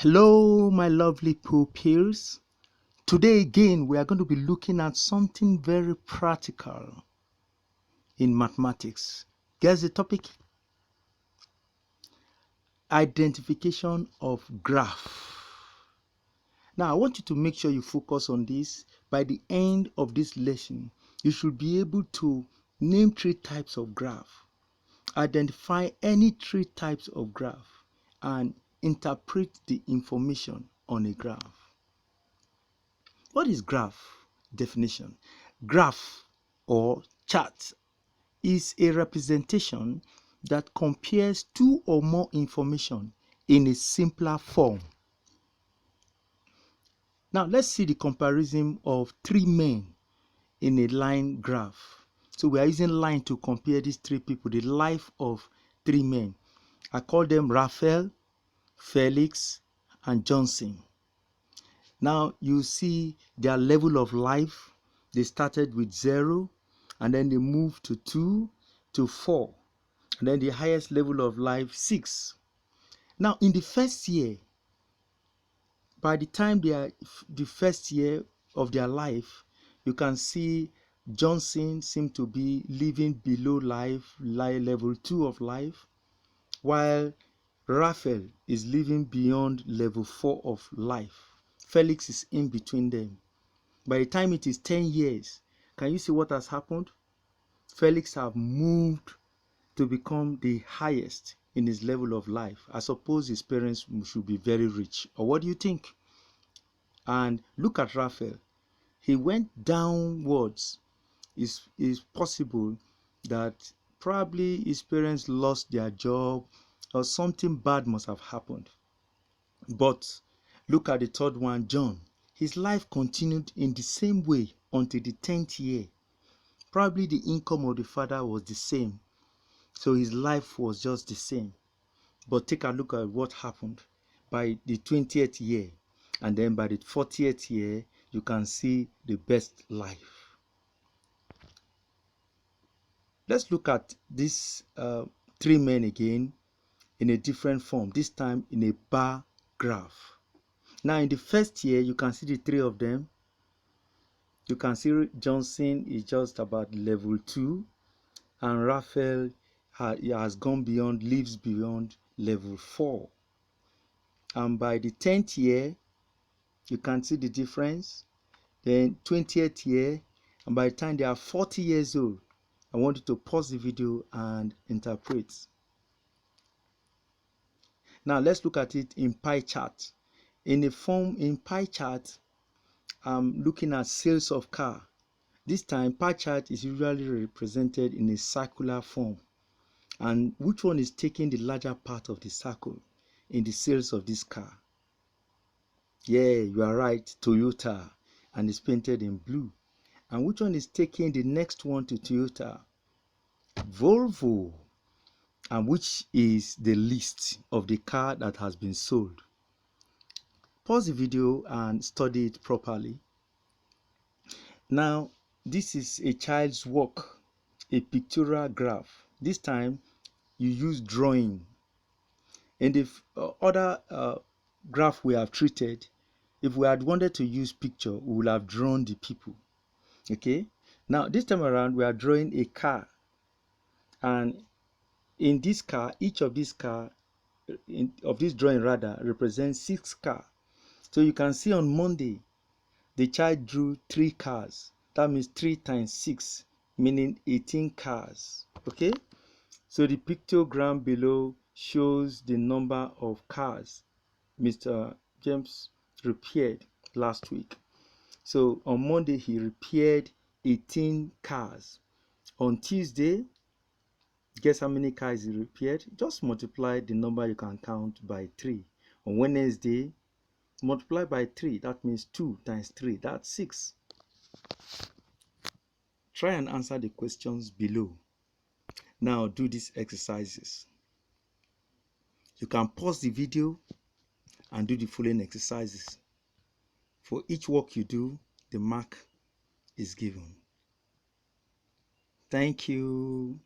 Hello, my lovely pupils. Today again, we are going to be looking at something very practical in mathematics. Guess the topic? Identification of graph. Now, I want you to make sure you focus on this. By the end of this lesson, you should be able to name 3 types of graph, identify any 3 types of graph, and interpret the information on a graph. What is graph? Definition. Graph or chart is a representation that compares 2 or more information in a simpler form. Now let's see the comparison of 3 men in a line graph. So we are using line to compare these 3 people, the life of 3 men. I call them Raphael, Felix, and Johnson. Now you see their level of life. They started with 0, and then they moved to 2 to 4, and then the highest level of life 6. Now in the first year, by the time they are the first year of their life, you can see Johnson seemed to be living below level 2 of life, while Raphael is living beyond level 4 of life. Felix is in between them. By the time it is 10 years, can you see what has happened? Felix have moved to become the highest in his level of life. I suppose his parents should be very rich. Or what do you think? And look at Raphael. He went downwards. It's possible that probably his parents lost their job or something bad must have happened. But look at the third one, John. His life continued in the same way until the 10th year. Probably the income of the father was the same, so his life was just the same. But take a look at what happened by the 20th year, and then by the 40th year, you can see the best life. Let's look at these 3 men again in a different form, this time in a bar graph. Now in the first year, you can see the 3 of them. You can see Johnson is just about level 2, and Raphael has gone beyond, lives beyond level 4. And by the 10th year, you can see the difference. Then 20th year, and by the time they are 40 years old, I want you to pause the video and interpret. Now let's look at it in pie chart. In pie chart, I'm looking at sales of car. This time, pie chart is usually represented in a circular form. And which one is taking the larger part of the circle in the sales of this car? Yeah, you are right, Toyota, and it's painted in blue. And which one is taking the next one to Toyota? Volvo. And which is the list of the car that has been sold? Pause the video and study it properly. Now, this is a child's work, a pictorial graph. This time, you use drawing. In the other graph we have treated, if we had wanted to use picture, we would have drawn the people. Okay? Now, this time around, we are drawing a car. And in this car, each of this car, of this drawing rather, represents 6 cars. So you can see on Monday, the child drew 3 cars. That means 3 times 6, meaning 18 cars. Okay? So the pictogram below shows the number of cars Mr. James repaired last week. So on Monday, he repaired 18 cars. On Tuesday, guess how many cars he repaired? Just multiply the number you can count by 3. On Wednesday, multiply by 3. That means 2 times 3. That's 6. Try and answer the questions below. Now do these exercises. You can pause the video and do the following exercises. For each work you do, the mark is given. Thank you.